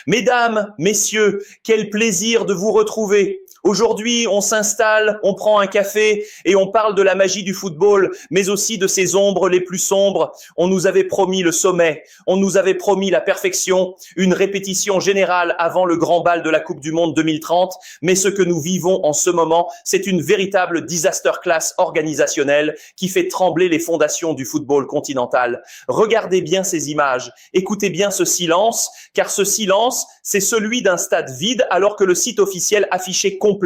Mesdames, messieurs, quel plaisir de vous retrouver. Aujourd'hui, on s'installe, on prend un café et on parle de la magie du football, mais aussi de ses ombres les plus sombres. On nous avait promis le sommet, on nous avait promis la perfection, une répétition générale avant le grand bal de la Coupe du Monde 2030. Mais ce que nous vivons en ce moment, c'est une véritable disaster class organisationnelle qui fait trembler les fondations du football continental. Regardez bien ces images, écoutez bien ce silence, car ce silence, c'est celui d'un stade vide alors que le site officiel affichait complet.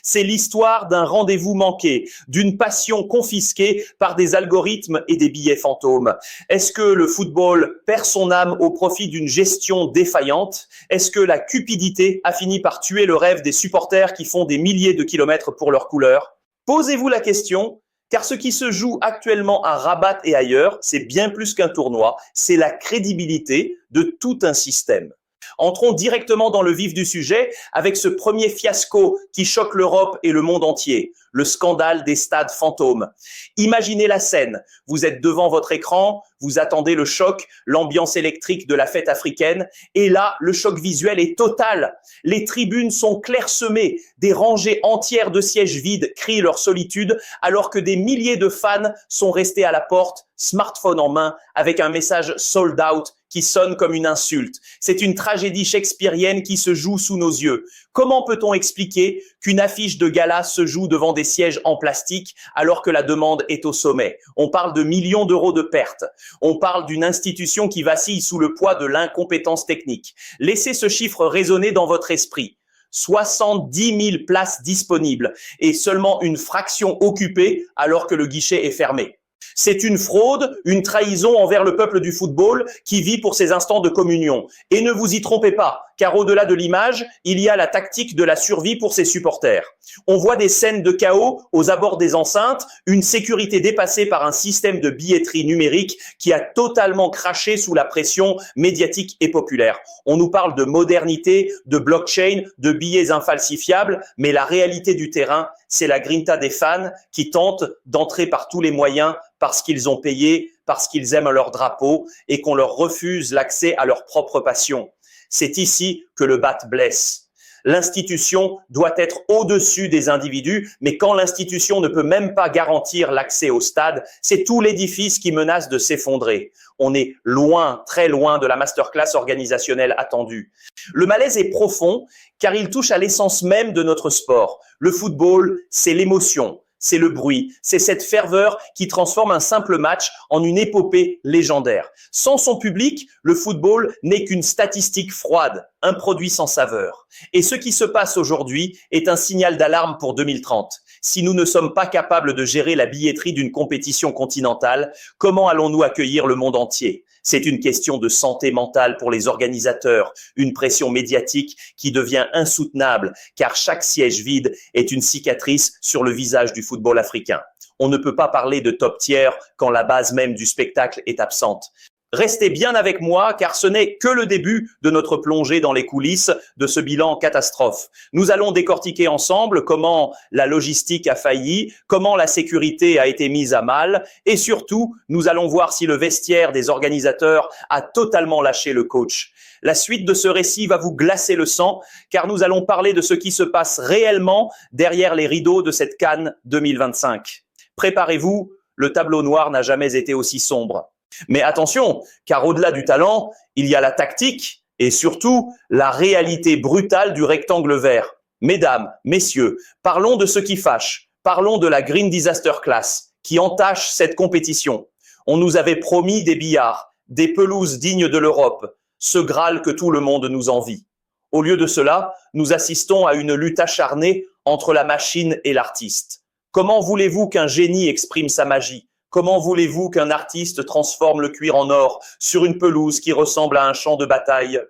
C'est l'histoire d'un rendez-vous manqué, d'une passion confisquée par des algorithmes et des billets fantômes. Est-ce que le football perd son âme au profit d'une gestion défaillante? Est-ce que la cupidité a fini par tuer le rêve des supporters qui font des milliers de kilomètres pour leur couleur? Posez-vous la question, car ce qui se joue actuellement à Rabat et ailleurs, c'est bien plus qu'un tournoi, c'est la crédibilité de tout un système. Entrons directement dans le vif du sujet avec ce premier fiasco qui choque l'Europe et le monde entier, le scandale des stades fantômes. Imaginez la scène, vous êtes devant votre écran, vous attendez le choc, l'ambiance électrique de la fête africaine, et là, le choc visuel est total. Les tribunes sont clairsemées, des rangées entières de sièges vides crient leur solitude, alors que des milliers de fans sont restés à la porte, smartphone en main, avec un message sold out qui sonne comme une insulte. C'est une tragédie shakespearienne qui se joue sous nos yeux. Comment peut-on expliquer qu'une affiche de gala se joue devant des sièges en plastique alors que la demande est au sommet? On parle de millions d'euros de pertes. On parle d'une institution qui vacille sous le poids de l'incompétence technique. Laissez ce chiffre résonner dans votre esprit. 70 000 places disponibles et seulement une fraction occupée alors que le guichet est fermé. C'est une fraude, une trahison envers le peuple du football qui vit pour ses instants de communion. Et ne vous y trompez pas, car au-delà de l'image, il y a la tactique de la survie pour ses supporters. On voit des scènes de chaos aux abords des enceintes, une sécurité dépassée par un système de billetterie numérique qui a totalement craché sous la pression médiatique et populaire. On nous parle de modernité, de blockchain, de billets infalsifiables, mais la réalité du terrain, c'est la grinta des fans qui tentent d'entrer par tous les moyens parce qu'ils ont payé, parce qu'ils aiment leur drapeau et qu'on leur refuse l'accès à leur propre passion. C'est ici que le bat blesse. L'institution doit être au-dessus des individus, mais quand l'institution ne peut même pas garantir l'accès au stade, c'est tout l'édifice qui menace de s'effondrer. On est loin, très loin de la masterclass organisationnelle attendue. Le malaise est profond car il touche à l'essence même de notre sport. Le football, c'est l'émotion. C'est le bruit, c'est cette ferveur qui transforme un simple match en une épopée légendaire. Sans son public, le football n'est qu'une statistique froide, un produit sans saveur. Et ce qui se passe aujourd'hui est un signal d'alarme pour 2030. Si nous ne sommes pas capables de gérer la billetterie d'une compétition continentale, comment allons-nous accueillir le monde entier ? C'est une question de santé mentale pour les organisateurs, une pression médiatique qui devient insoutenable car chaque siège vide est une cicatrice sur le visage du football africain. On ne peut pas parler de top tier quand la base même du spectacle est absente. Restez bien avec moi car ce n'est que le début de notre plongée dans les coulisses de ce bilan catastrophe. Nous allons décortiquer ensemble comment la logistique a failli, comment la sécurité a été mise à mal et surtout, nous allons voir si le vestiaire des organisateurs a totalement lâché le coach. La suite de ce récit va vous glacer le sang car nous allons parler de ce qui se passe réellement derrière les rideaux de cette CAN 2025. Préparez-vous, le tableau noir n'a jamais été aussi sombre. Mais attention, car au-delà du talent, il y a la tactique et surtout la réalité brutale du rectangle vert. Mesdames, messieurs, parlons de ce qui fâche, parlons de la Green Disaster Class qui entache cette compétition. On nous avait promis des billards, des pelouses dignes de l'Europe, ce Graal que tout le monde nous envie. Au lieu de cela, nous assistons à une lutte acharnée entre la machine et l'artiste. Comment voulez-vous qu'un génie exprime sa magie ? Comment voulez-vous qu'un artiste transforme le cuir en or sur une pelouse qui ressemble à un champ de bataille ?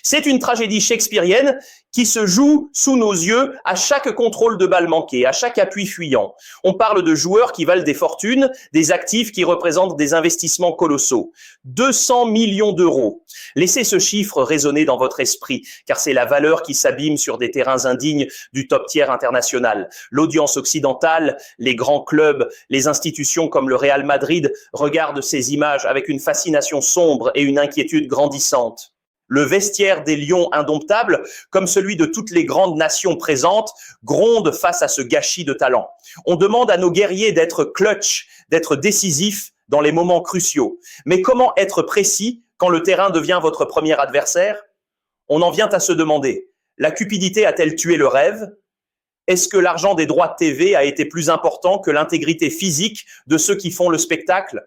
C'est une tragédie shakespearienne qui se joue sous nos yeux à chaque contrôle de balle manqué, à chaque appui fuyant. On parle de joueurs qui valent des fortunes, des actifs qui représentent des investissements colossaux. 200 millions d'euros. Laissez ce chiffre résonner dans votre esprit, car c'est la valeur qui s'abîme sur des terrains indignes du top tier international. L'audience occidentale, les grands clubs, les institutions comme le Real Madrid regardent ces images avec une fascination sombre et une inquiétude grandissante. Le vestiaire des lions indomptables, comme celui de toutes les grandes nations présentes, gronde face à ce gâchis de talent. On demande à nos guerriers d'être clutch, d'être décisifs dans les moments cruciaux. Mais comment être précis quand le terrain devient votre premier adversaire? On en vient à se demander, la cupidité a-t-elle tué le rêve? Est-ce que l'argent des droits de TV a été plus important que l'intégrité physique de ceux qui font le spectacle?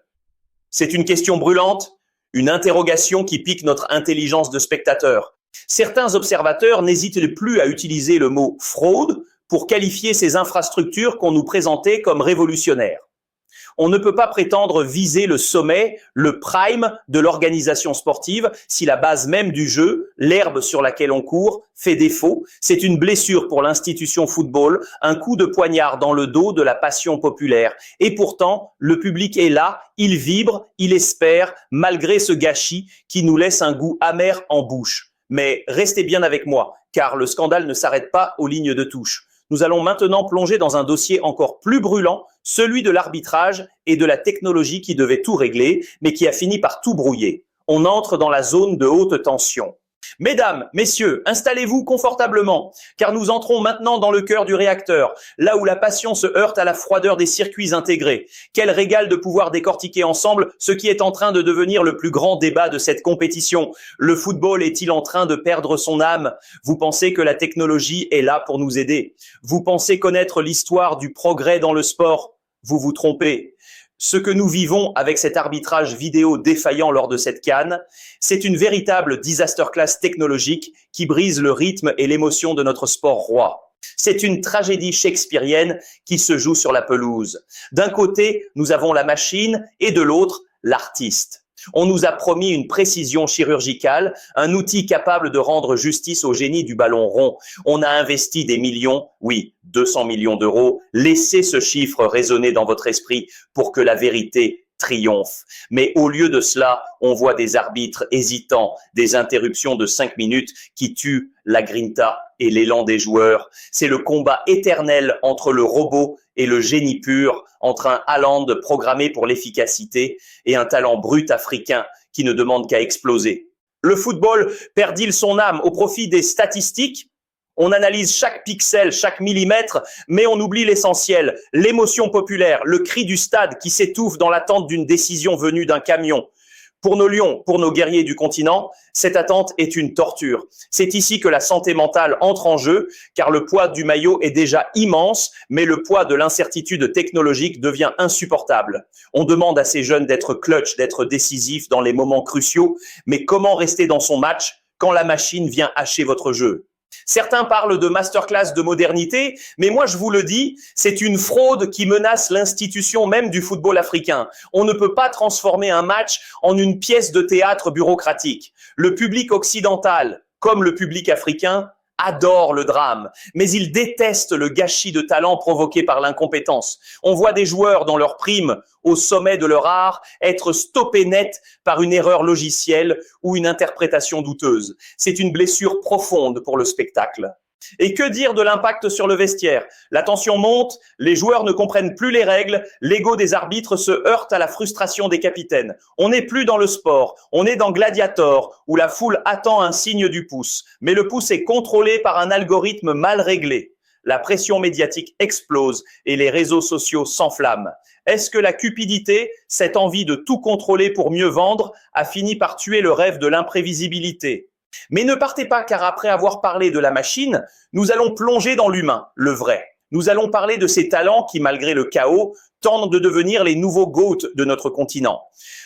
C'est une question brûlante, une interrogation qui pique notre intelligence de spectateur. Certains observateurs n'hésitent plus à utiliser le mot fraude pour qualifier ces infrastructures qu'on nous présentait comme révolutionnaires. On ne peut pas prétendre viser le sommet, le prime de l'organisation sportive si la base même du jeu, l'herbe sur laquelle on court, fait défaut. C'est une blessure pour l'institution football, un coup de poignard dans le dos de la passion populaire. Et pourtant, le public est là, il vibre, il espère, malgré ce gâchis qui nous laisse un goût amer en bouche. Mais restez bien avec moi, car le scandale ne s'arrête pas aux lignes de touche. Nous allons maintenant plonger dans un dossier encore plus brûlant, celui de l'arbitrage et de la technologie qui devait tout régler, mais qui a fini par tout brouiller. On entre dans la zone de haute tension. Mesdames, messieurs, installez-vous confortablement, car nous entrons maintenant dans le cœur du réacteur, là où la passion se heurte à la froideur des circuits intégrés. Quel régal de pouvoir décortiquer ensemble ce qui est en train de devenir le plus grand débat de cette compétition. Le football est-il en train de perdre son âme? Vous pensez que la technologie est là pour nous aider? Vous pensez connaître l'histoire du progrès dans le sport? Vous vous trompez. Ce que nous vivons avec cet arbitrage vidéo défaillant lors de cette CAN, c'est une véritable disaster class technologique qui brise le rythme et l'émotion de notre sport roi. C'est une tragédie shakespearienne qui se joue sur la pelouse. D'un côté, nous avons la machine et de l'autre, l'artiste. On nous a promis une précision chirurgicale, un outil capable de rendre justice au génie du ballon rond. On a investi des millions, oui, 200 millions d'euros. Laissez ce chiffre résonner dans votre esprit pour que la vérité triomphe. Mais au lieu de cela, on voit des arbitres hésitants, des interruptions de 5 minutes qui tuent la grinta et l'élan des joueurs. C'est le combat éternel entre le robot et le génie pur, entre un Haaland programmé pour l'efficacité et un talent brut africain qui ne demande qu'à exploser. Le football perd-il son âme au profit des statistiques? On analyse chaque pixel, chaque millimètre, mais on oublie l'essentiel, l'émotion populaire, le cri du stade qui s'étouffe dans l'attente d'une décision venue d'un camion. Pour nos lions, pour nos guerriers du continent, cette attente est une torture. C'est ici que la santé mentale entre en jeu, car le poids du maillot est déjà immense, mais le poids de l'incertitude technologique devient insupportable. On demande à ces jeunes d'être clutch, d'être décisifs dans les moments cruciaux, mais comment rester dans son match quand la machine vient hacher votre jeu? Certains parlent de masterclass de modernité, mais moi je vous le dis, c'est une fraude qui menace l'institution même du football africain. On ne peut pas transformer un match en une pièce de théâtre bureaucratique. Le public occidental, comme le public africain, adore le drame, mais il déteste le gâchis de talent provoqué par l'incompétence. On voit des joueurs dans leur prime, au sommet de leur art, être stoppés net par une erreur logicielle ou une interprétation douteuse. C'est une blessure profonde pour le spectacle. Et que dire de l'impact sur le vestiaire? La tension monte, les joueurs ne comprennent plus les règles, l'ego des arbitres se heurte à la frustration des capitaines. On n'est plus dans le sport, on est dans Gladiator, où la foule attend un signe du pouce. Mais le pouce est contrôlé par un algorithme mal réglé. La pression médiatique explose et les réseaux sociaux s'enflamment. Est-ce que la cupidité, cette envie de tout contrôler pour mieux vendre, a fini par tuer le rêve de l'imprévisibilité? Mais ne partez pas, car après avoir parlé de la machine, nous allons plonger dans l'humain, le vrai. Nous allons parler de ces talents qui, malgré le chaos, tentent de devenir les nouveaux GOAT de notre continent.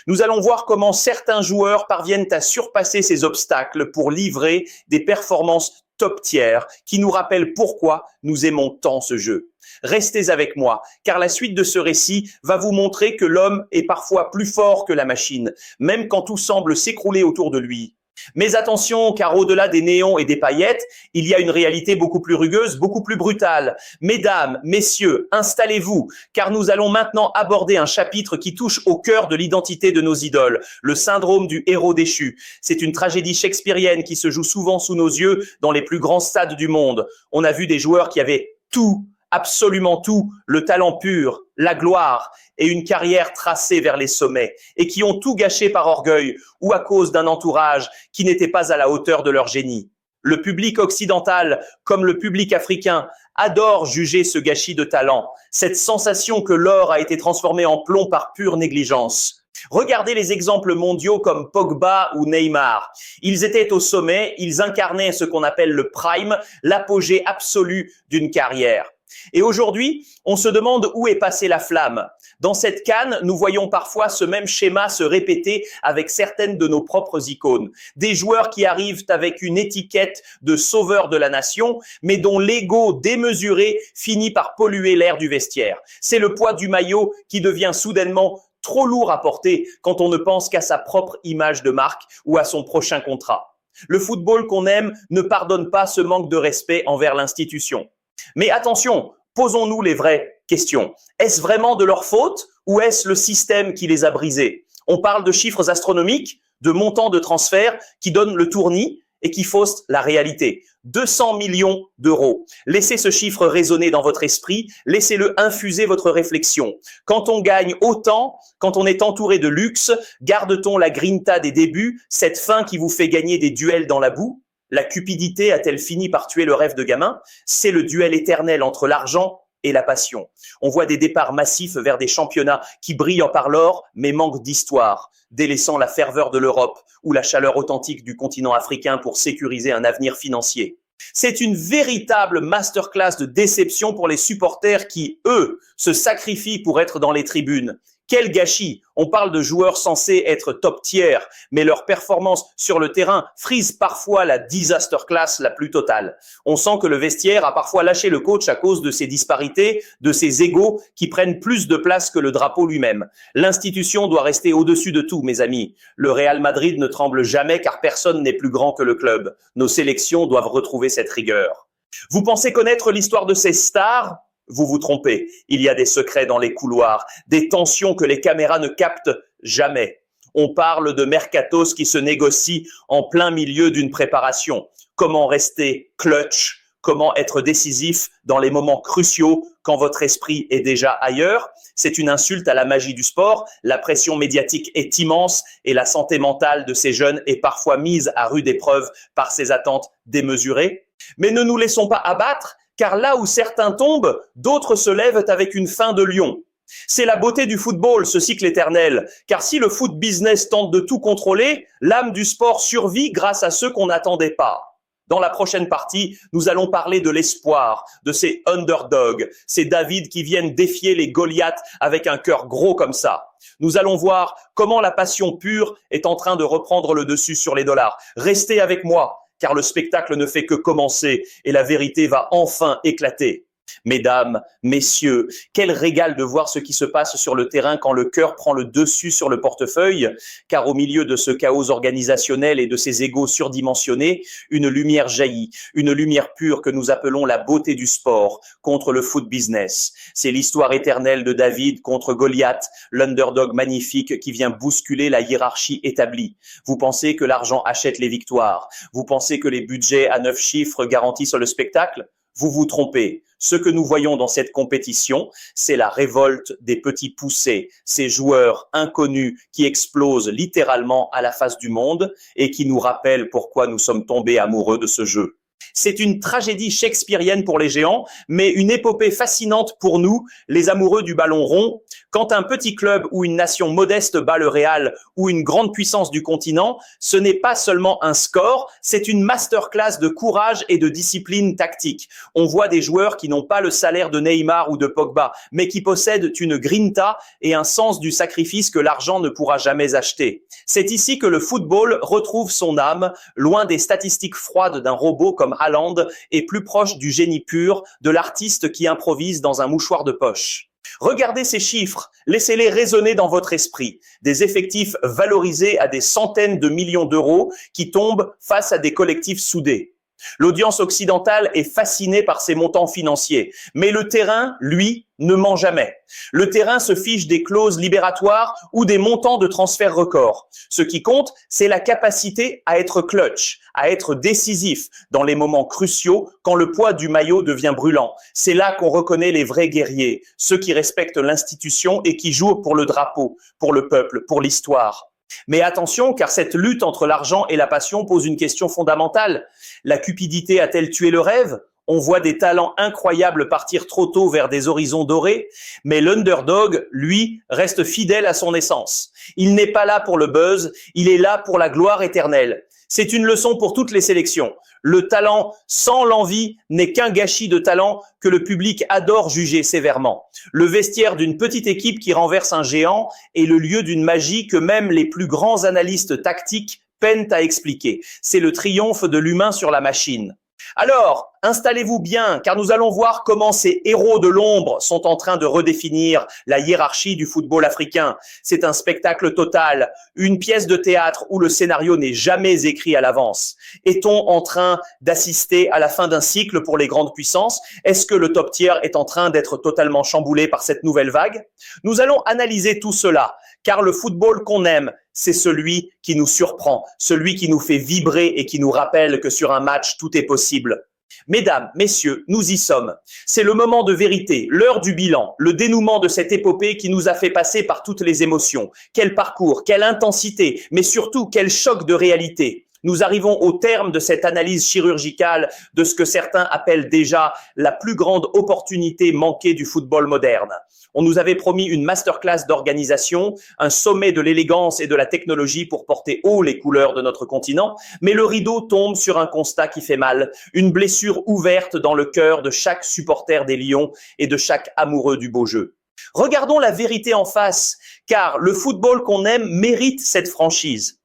Nous allons voir comment certains joueurs parviennent à surpasser ces obstacles pour livrer des performances top tier qui nous rappellent pourquoi nous aimons tant ce jeu. Restez avec moi, car la suite de ce récit va vous montrer que l'homme est parfois plus fort que la machine, même quand tout semble s'écrouler autour de lui. Mais attention, car au-delà des néons et des paillettes, il y a une réalité beaucoup plus rugueuse, beaucoup plus brutale. Mesdames, messieurs, installez-vous, car nous allons maintenant aborder un chapitre qui touche au cœur de l'identité de nos idoles, le syndrome du héros déchu. C'est une tragédie shakespearienne qui se joue souvent sous nos yeux dans les plus grands stades du monde. On a vu des joueurs qui avaient tout absolument tout, le talent pur, la gloire et une carrière tracée vers les sommets, et qui ont tout gâché par orgueil ou à cause d'un entourage qui n'était pas à la hauteur de leur génie. Le public occidental, comme le public africain, adore juger ce gâchis de talent, cette sensation que l'or a été transformé en plomb par pure négligence. Regardez les exemples mondiaux comme Pogba ou Neymar. Ils étaient au sommet, ils incarnaient ce qu'on appelle le prime, l'apogée absolue d'une carrière. Et aujourd'hui, on se demande où est passée la flamme. Dans cette CAN, nous voyons parfois ce même schéma se répéter avec certaines de nos propres icônes. Des joueurs qui arrivent avec une étiquette de sauveur de la nation, mais dont l'ego démesuré finit par polluer l'air du vestiaire. C'est le poids du maillot qui devient soudainement trop lourd à porter quand on ne pense qu'à sa propre image de marque ou à son prochain contrat. Le football qu'on aime ne pardonne pas ce manque de respect envers l'institution. Mais attention, posons-nous les vraies questions. Est-ce vraiment de leur faute ou est-ce le système qui les a brisés? On parle de chiffres astronomiques, de montants de transfert qui donnent le tournis et qui faussent la réalité. 200 millions d'euros. Laissez ce chiffre résonner dans votre esprit, laissez-le infuser votre réflexion. Quand on gagne autant, quand on est entouré de luxe, garde-t-on la grinta des débuts, cette faim qui vous fait gagner des duels dans la boue? La cupidité a-t-elle fini par tuer le rêve de gamin? C'est le duel éternel entre l'argent et la passion. On voit des départs massifs vers des championnats qui brillent par l'or, mais manquent d'histoire, délaissant la ferveur de l'Europe ou la chaleur authentique du continent africain pour sécuriser un avenir financier. C'est une véritable masterclass de déception pour les supporters qui, eux, se sacrifient pour être dans les tribunes. Quel gâchis! On parle de joueurs censés être top tier, mais leur performance sur le terrain frise parfois la disaster class la plus totale. On sent que le vestiaire a parfois lâché le coach à cause de ces disparités, de ces égos qui prennent plus de place que le drapeau lui-même. L'institution doit rester au-dessus de tout, mes amis. Le Real Madrid ne tremble jamais car personne n'est plus grand que le club. Nos sélections doivent retrouver cette rigueur. Vous pensez connaître l'histoire de ces stars ? Vous vous trompez, il y a des secrets dans les couloirs, des tensions que les caméras ne captent jamais. On parle de mercatos qui se négocient en plein milieu d'une préparation. Comment rester clutch? Comment être décisif dans les moments cruciaux quand votre esprit est déjà ailleurs? C'est une insulte à la magie du sport. La pression médiatique est immense et la santé mentale de ces jeunes est parfois mise à rude épreuve par ces attentes démesurées. Mais ne nous laissons pas abattre, car là où certains tombent, d'autres se lèvent avec une faim de lion. C'est la beauté du football, ce cycle éternel, car si le foot business tente de tout contrôler, l'âme du sport survit grâce à ceux qu'on n'attendait pas. Dans la prochaine partie, nous allons parler de l'espoir, de ces underdogs, ces David qui viennent défier les Goliaths avec un cœur gros comme ça. Nous allons voir comment la passion pure est en train de reprendre le dessus sur les dollars. Restez avec moi, car le spectacle ne fait que commencer et la vérité va enfin éclater. Mesdames, messieurs, quel régal de voir ce qui se passe sur le terrain quand le cœur prend le dessus sur le portefeuille, car au milieu de ce chaos organisationnel et de ces égos surdimensionnés, une lumière jaillit, une lumière pure que nous appelons la beauté du sport contre le foot business. C'est l'histoire éternelle de David contre Goliath, l'underdog magnifique qui vient bousculer la hiérarchie établie. Vous pensez que l'argent achète les victoires? Vous pensez que les budgets à 9 chiffres garantissent le spectacle? Vous vous trompez. Ce que nous voyons dans cette compétition, c'est la révolte des petits poussés, ces joueurs inconnus qui explosent littéralement à la face du monde et qui nous rappellent pourquoi nous sommes tombés amoureux de ce jeu. C'est une tragédie shakespearienne pour les géants, mais une épopée fascinante pour nous, les amoureux du ballon rond. Quand un petit club ou une nation modeste bat le Real ou une grande puissance du continent, ce n'est pas seulement un score, c'est une masterclass de courage et de discipline tactique. On voit des joueurs qui n'ont pas le salaire de Neymar ou de Pogba, mais qui possèdent une grinta et un sens du sacrifice que l'argent ne pourra jamais acheter. C'est ici que le football retrouve son âme, loin des statistiques froides d'un robot comme Haaland et plus proche du génie pur, de l'artiste qui improvise dans un mouchoir de poche. Regardez ces chiffres, laissez-les résonner dans votre esprit. Des effectifs valorisés à des centaines de millions d'euros qui tombent face à des collectifs soudés. L'audience occidentale est fascinée par ces montants financiers, mais le terrain, lui, ne ment jamais. Le terrain se fiche des clauses libératoires ou des montants de transfert records. Ce qui compte, c'est la capacité à être clutch, à être décisif dans les moments cruciaux quand le poids du maillot devient brûlant. C'est là qu'on reconnaît les vrais guerriers, ceux qui respectent l'institution et qui jouent pour le drapeau, pour le peuple, pour l'histoire. Mais attention, car cette lutte entre l'argent et la passion pose une question fondamentale. La cupidité a-t-elle tué le rêve ? On voit des talents incroyables partir trop tôt vers des horizons dorés, mais l'underdog, lui, reste fidèle à son essence. Il n'est pas là pour le buzz, il est là pour la gloire éternelle. C'est une leçon pour toutes les sélections. Le talent sans l'envie n'est qu'un gâchis de talent que le public adore juger sévèrement. Le vestiaire d'une petite équipe qui renverse un géant est le lieu d'une magie que même les plus grands analystes tactiques peinent à expliquer. C'est le triomphe de l'humain sur la machine. Alors, installez-vous bien, car nous allons voir comment ces héros de l'ombre sont en train de redéfinir la hiérarchie du football africain. C'est un spectacle total, une pièce de théâtre où le scénario n'est jamais écrit à l'avance. Est-on en train d'assister à la fin d'un cycle pour les grandes puissances ? Est-ce que le top tier est en train d'être totalement chamboulé par cette nouvelle vague ? Nous allons analyser tout cela, car le football qu'on aime, c'est celui qui nous surprend, celui qui nous fait vibrer et qui nous rappelle que sur un match, tout est possible. Mesdames, messieurs, nous y sommes. C'est le moment de vérité, l'heure du bilan, le dénouement de cette épopée qui nous a fait passer par toutes les émotions. Quel parcours, quelle intensité, mais surtout quel choc de réalité. Nous arrivons au terme de cette analyse chirurgicale de ce que certains appellent déjà la plus grande opportunité manquée du football moderne. On nous avait promis une masterclass d'organisation, un sommet de l'élégance et de la technologie pour porter haut les couleurs de notre continent, mais le rideau tombe sur un constat qui fait mal, une blessure ouverte dans le cœur de chaque supporter des Lions et de chaque amoureux du beau jeu. Regardons la vérité en face, car le football qu'on aime mérite cette franchise.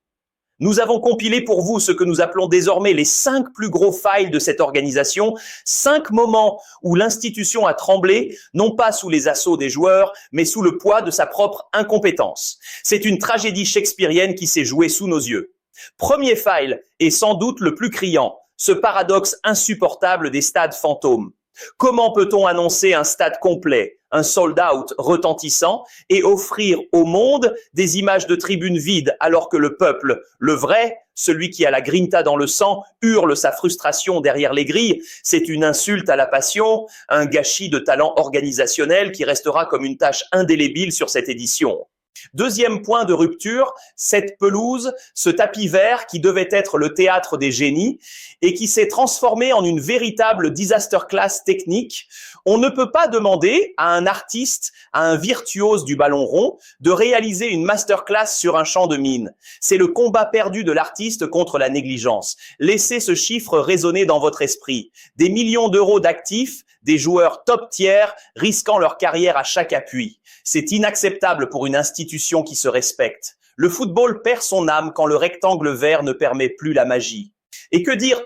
Nous avons compilé pour vous ce que nous appelons désormais les 5 plus gros failles de cette organisation, 5 moments où l'institution a tremblé, non pas sous les assauts des joueurs, mais sous le poids de sa propre incompétence. C'est une tragédie shakespearienne qui s'est jouée sous nos yeux. Premier faille, et sans doute le plus criant, ce paradoxe insupportable des stades fantômes. Comment peut-on annoncer un stade complet, un sold-out retentissant et offrir au monde des images de tribunes vides alors que le peuple, le vrai, celui qui a la grinta dans le sang, hurle sa frustration derrière les grilles? C'est une insulte à la passion, un gâchis de talent organisationnel qui restera comme une tache indélébile sur cette édition. Deuxième point de rupture, cette pelouse, ce tapis vert qui devait être le théâtre des génies et qui s'est transformé en une véritable disaster class technique. On ne peut pas demander à un artiste, à un virtuose du ballon rond, de réaliser une masterclass sur un champ de mine. C'est le combat perdu de l'artiste contre la négligence. Laissez ce chiffre résonner dans votre esprit. Des millions d'euros d'actifs, des joueurs top tier risquant leur carrière à chaque appui. C'est inacceptable pour une institution qui se respecte. Le football perd son âme quand le rectangle vert ne permet plus la magie. Et que dire,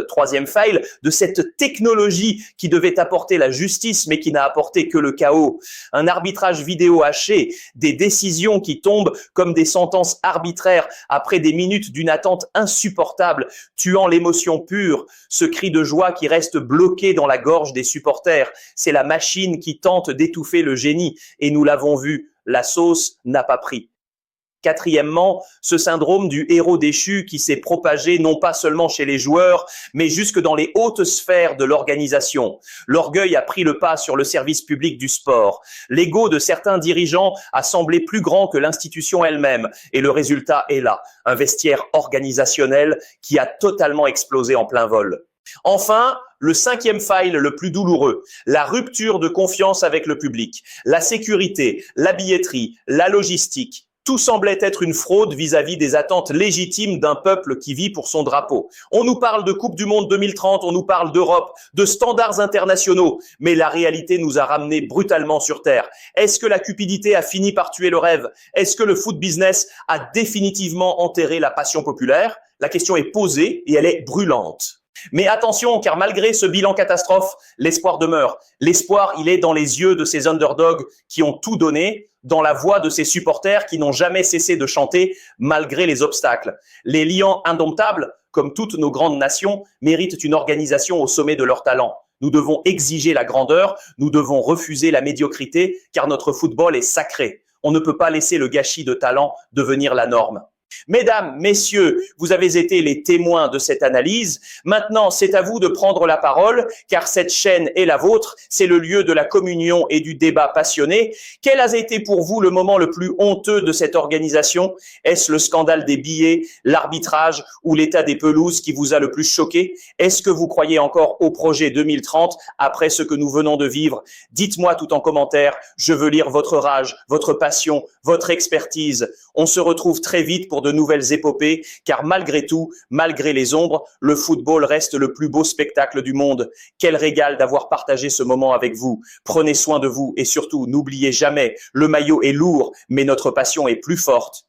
troisième faille, de cette technologie qui devait apporter la justice mais qui n'a apporté que le chaos? Un arbitrage vidéo haché, des décisions qui tombent comme des sentences arbitraires après des minutes d'une attente insupportable, tuant l'émotion pure, ce cri de joie qui reste bloqué dans la gorge des supporters. C'est la machine qui tente d'étouffer le génie et nous l'avons vu, la sauce n'a pas pris. Quatrièmement, ce syndrome du héros déchu qui s'est propagé non pas seulement chez les joueurs, mais jusque dans les hautes sphères de l'organisation. L'orgueil a pris le pas sur le service public du sport. L'ego de certains dirigeants a semblé plus grand que l'institution elle-même. Et le résultat est là, un vestiaire organisationnel qui a totalement explosé en plein vol. Enfin, le cinquième faille le plus douloureux, la rupture de confiance avec le public, la sécurité, la billetterie, la logistique. Tout semblait être une fraude vis-à-vis des attentes légitimes d'un peuple qui vit pour son drapeau. On nous parle de Coupe du Monde 2030, on nous parle d'Europe, de standards internationaux, mais la réalité nous a ramenés brutalement sur terre. Est-ce que la cupidité a fini par tuer le rêve? Est-ce que le foot business a définitivement enterré la passion populaire? La question est posée et elle est brûlante. Mais attention, car malgré ce bilan catastrophe, l'espoir demeure. L'espoir, il est dans les yeux de ces underdogs qui ont tout donné, dans la voix de ces supporters qui n'ont jamais cessé de chanter malgré les obstacles. Les lions indomptables, comme toutes nos grandes nations, méritent une organisation au sommet de leur talent. Nous devons exiger la grandeur, nous devons refuser la médiocrité, car notre football est sacré. On ne peut pas laisser le gâchis de talent devenir la norme. Mesdames, messieurs, vous avez été les témoins de cette analyse. Maintenant, c'est à vous de prendre la parole, car cette chaîne est la vôtre. C'est le lieu de la communion et du débat passionné. Quel a été pour vous le moment le plus honteux de cette organisation? Est-ce le scandale des billets, l'arbitrage ou l'état des pelouses qui vous a le plus choqué? Est-ce que vous croyez encore au projet 2030 après ce que nous venons de vivre? Dites-moi tout en commentaire. Je veux lire votre rage, votre passion, votre expertise. On se retrouve très vite pour de nouvelles épopées, car malgré tout, malgré les ombres, le football reste le plus beau spectacle du monde. Quel régal d'avoir partagé ce moment avec vous. Prenez soin de vous et surtout, n'oubliez jamais, le maillot est lourd, mais notre passion est plus forte.